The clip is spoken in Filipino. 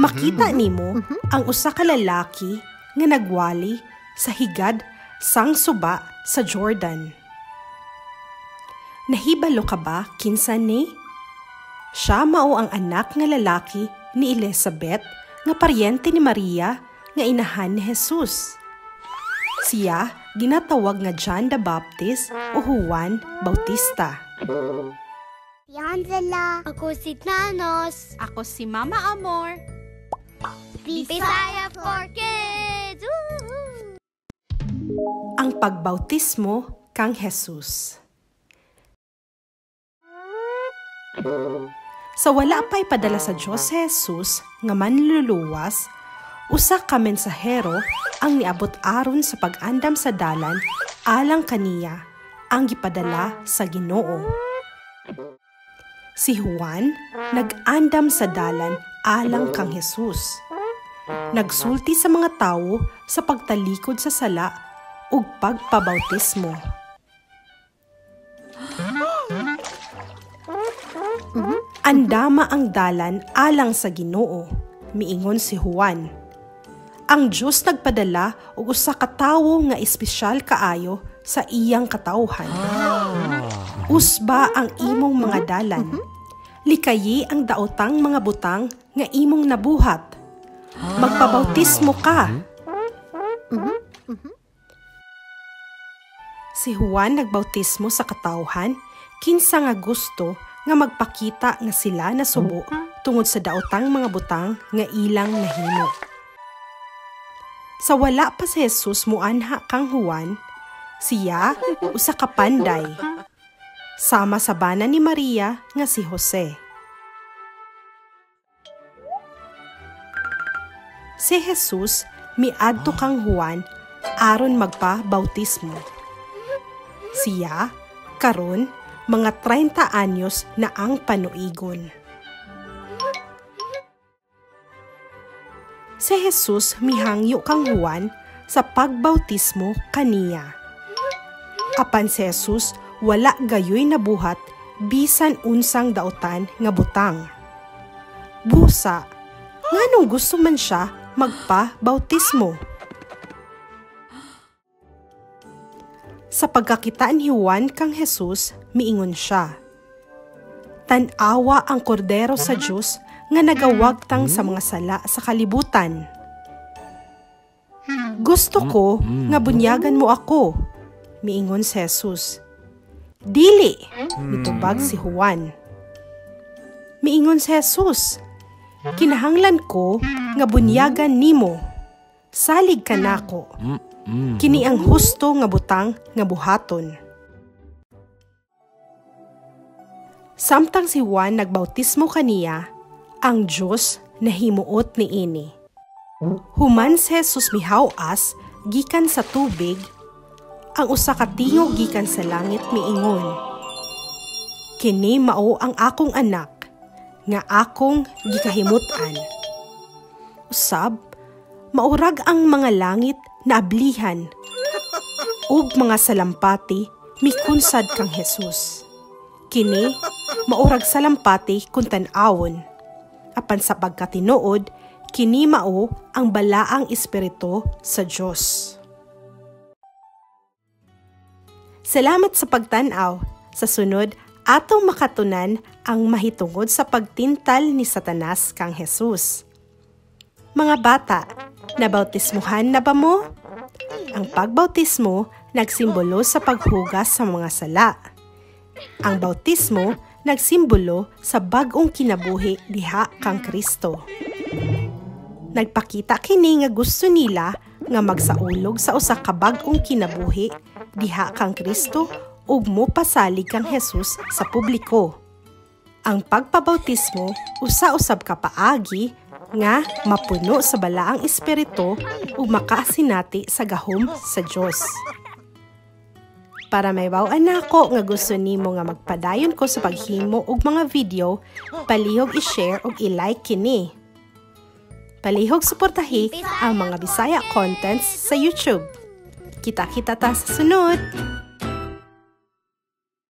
Makita nimo ang usa ka lalaki nga nagwali sa higad sang suba sa Jordan. Nahibalo ka ba kinsa ni? Siya mao ang anak nga lalaki ni Elizabeth nga paryente ni Maria nga inahan ni Jesus. Siya ginatawag nga John the Baptist o Juan Bautista. Yan sila. Ako si Thanos. Ako si Mama Amor. Bisaya for Kids! Woohoo! Ang pagbautismo kang Jesus. Sa wala pa'y padala sa Diyos si Jesus nga manluluwas, usa ka mensahero ang niabot aron sa pag-andam sa dalan alang kaniya ang gipadala sa Ginoo. Si Juan nag-andam sa dalan alang kang Jesus. Nagsulti sa mga tawo sa pagtalikod sa sala ug pagpabautismo. Andama ang dalan alang sa Ginoo, miingon si Juan. Ang Diyos nagpadala og usa ka tawo nga espesyal kaayo sa iyang katawhan. Usba ang imong mga dalan. Likayi ang daotang mga butang nga imong nabuhat. Magpabautismo ka. Si Juan nagbautismo sa katawhan kinsa nga gusto nga magpakita nga sila nasubo tungod sa daotang mga butang nga ilang nahimo. Sa wala pa si Jesus muanha kang Juan, siya usa ka panday. Sama sa bana ni Maria nga si Jose. Si Jesus miadto kang Juan aron magpa-bautismo. Siya karon mga 30 anyos na ang panuigon. Si Jesus mihangyo kang Juan sa pagbautismo kaniya. Apan si Jesus wala gayoy nabuhat bisan unsang daotan nga butang. Busa, nganong gusto man siya magpa-bautismo? Sa pagkakita ni Juan kang Jesus, miingon siya, "Tan-awa ang kordero sa Diyos nga nagawagtang sa mga sala sa kalibutan. Gusto ko nga bunyagan mo ako," miingon si Jesus. "Dili," mitubag si Juan. Miingon si Jesus, "Kinahanglan ko nga bunyagan nimo. Salig ka nako. Kini ang husto nga butang nga buhaton." Samtang si Juan nagbautismo kaniya, ang Diyos nahimuot niini. Human si Jesus mihaw-as gikan sa tubig, ang usa ka tingog gikan sa langit miingon, "Kini mao ang akong anak, nga akong gikahimutan." Usab, maurag ang mga langit na ablihan, ug mga salampati mikunsad kang Jesus. Kini maurag salampati kun tan-awon, apan sa pagkatinuod, kini mao ang balaang espiritu sa Dios. Salamat sa pagtan-aw. Sa sunod, atong makatunan ang mahitungod sa pagtintal ni Satanas kang Jesus. Mga bata, nabautismuhan na ba mo? Ang pagbautismo nagsimbolo sa paghugas sa mga sala. Ang bautismo nagsimbolo sa bag-ong kinabuhi diha kang Kristo. Nagpakita kini nga gusto nila nga magsaulog sa usa ka bag-ong kinabuhi diha kang Kristo ug mopasalig kang Jesus sa publiko. Ang pagpabautismo usa-usab ka paagi nga mapuno sa balaang espiritu ug makaasinati sa gahom sa Dios. Para may baw-an nako nga gusto nimo nga magpadayon ko sa paghimo og mga video, palihog i-share ug i-like kini. Palihog suportahi ang mga Bisaya contents sa YouTube. Kita-kita ta sa sunod!